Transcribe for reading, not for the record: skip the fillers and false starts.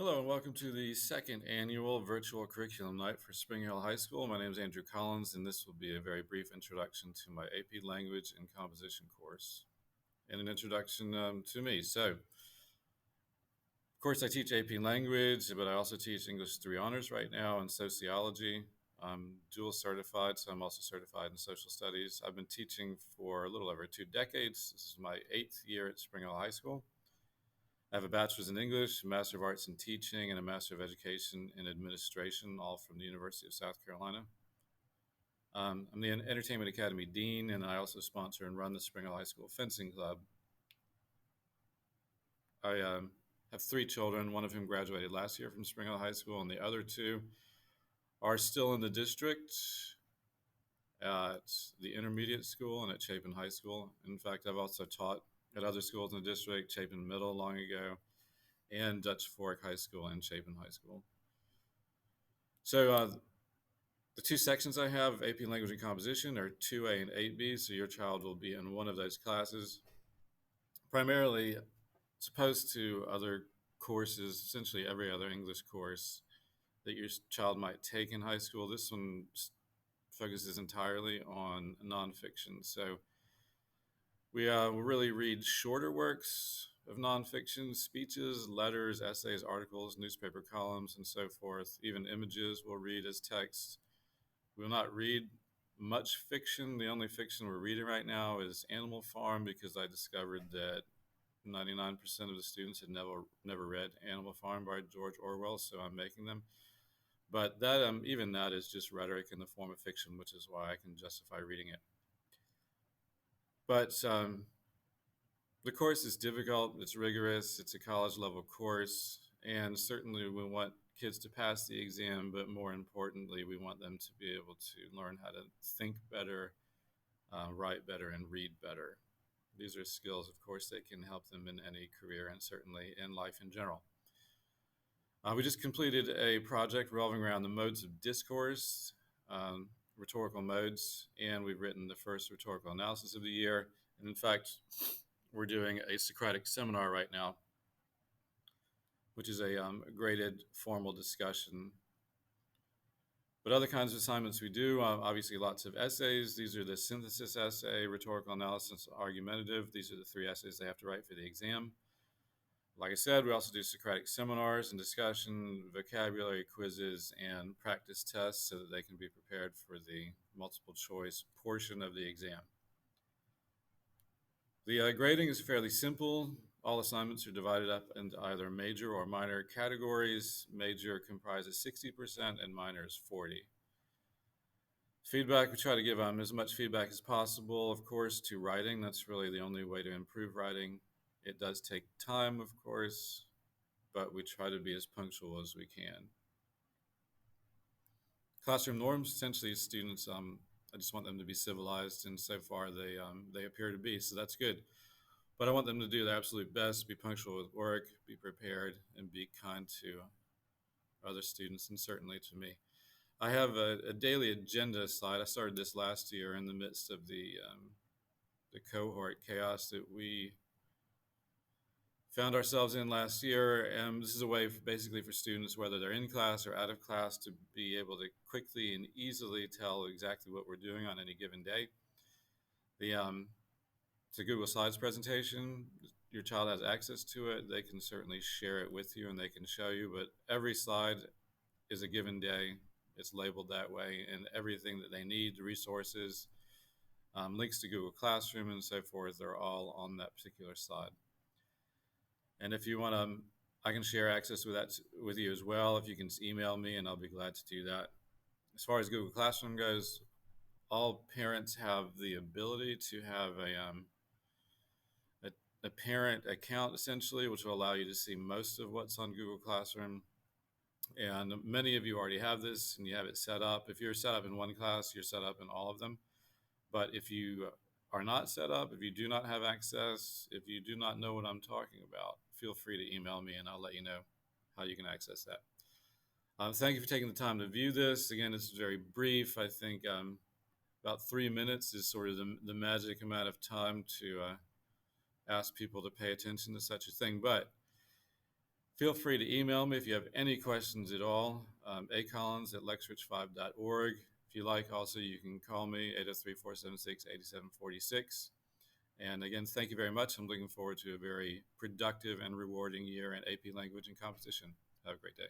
Hello and welcome to the second annual virtual curriculum night for Spring Hill High School. My name is Andrew Collins, and this will be a very brief introduction to my AP Language and Composition course and an introduction to me. So, of course, I teach AP Language, but I also teach English 3 Honors right now and Sociology. I'm dual certified, so I'm also certified in Social Studies. I've been teaching for a little over 2 decades. This is my 8th year at Spring Hill High School. I have a bachelor's in English, a master of arts in teaching, and a master of education in administration, all from the University of South Carolina. I'm the Entertainment Academy Dean, and I also sponsor and run the Spring Hill High School Fencing Club. I have 3 children, one of whom graduated last year from Spring Hill High School, and the other 2 are still in the district at the intermediate school and at Chapin High School. In fact, I've also taught at other schools in the district, Chapin Middle long ago, and Dutch Fork High School and Chapin High School. So the 2 sections I have of AP Language and Composition are 2A and 8B, so your child will be in one of those classes. Primarily, as opposed to other courses, essentially every other English course that your child might take in high school, this one focuses entirely on nonfiction. So we really read shorter works of nonfiction, speeches, letters, essays, articles, newspaper columns, and so forth. Even images we'll read as text. We will not read much fiction. The only fiction we're reading right now is Animal Farm because I discovered that 99% of the students had never read Animal Farm by George Orwell, so I'm making them. But that even that is just rhetoric in the form of fiction, which is why I can justify reading it. But the course is difficult, it's rigorous, it's a college level course, and certainly we want kids to pass the exam, but more importantly, we want them to be able to learn how to think better, write better, and read better. These are skills, of course, that can help them in any career and certainly in life in general. We just completed a project revolving around the modes of discourse, um, rhetorical modes, and we've written the first rhetorical analysis of the year. And in fact, we're doing a Socratic seminar right now, which is a graded formal discussion. But other kinds of assignments we do, obviously lots of essays. These are the synthesis essay, rhetorical analysis, argumentative. These are the 3 essays they have to write for the exam. Like I said, we also do Socratic seminars and discussion, vocabulary quizzes, and practice tests so that they can be prepared for the multiple choice portion of the exam. The grading is fairly simple. All assignments are divided up into either major or minor categories. Major comprises 60% and minor is 40%. Feedback, we try to give as much feedback as possible, of course, to writing. That's really the only way to improve writing. It does take time, of course, but we try to be as punctual as we can. Classroom norms, essentially, students, I just want them to be civilized, and so far they appear to be, so that's good. But I want them to do their absolute best, be punctual with work, be prepared, and be kind to other students, and certainly to me. I have a daily agenda slide. I started this last year in the midst of the cohort chaos that we found ourselves in last year. And this is a way basically for students, whether they're in class or out of class, to be able to quickly and easily tell exactly what we're doing on any given day. It's a Google Slides presentation. Your child has access to it. They can certainly share it with you and they can show you, but every slide is a given day. It's labeled that way, and everything that they need, the resources, links to Google Classroom and so forth, are all on that particular slide. And if you want to, I can share access with that with you as well. If you can just email me, and I'll be glad to do that. As far as Google Classroom goes, all parents have the ability to have a parent account, essentially, which will allow you to see most of what's on Google Classroom. And many of you already have this and you have it set up. If you're set up in one class, you're set up in all of them. But if you are not set up, if you do not have access, if you do not know what I'm talking about, feel free to email me and I'll let you know how you can access that. Thank you for taking the time to view this. Again, this is very brief. I think about 3 minutes is sort of the magic amount of time to ask people to pay attention to such a thing. But Feel free to email me if you have any questions at all, acollins@lexridge5.org. If you like, also, you can call me, 803-476-8746. And again, thank you very much. I'm looking forward to a very productive and rewarding year in AP Language and Composition. Have a great day.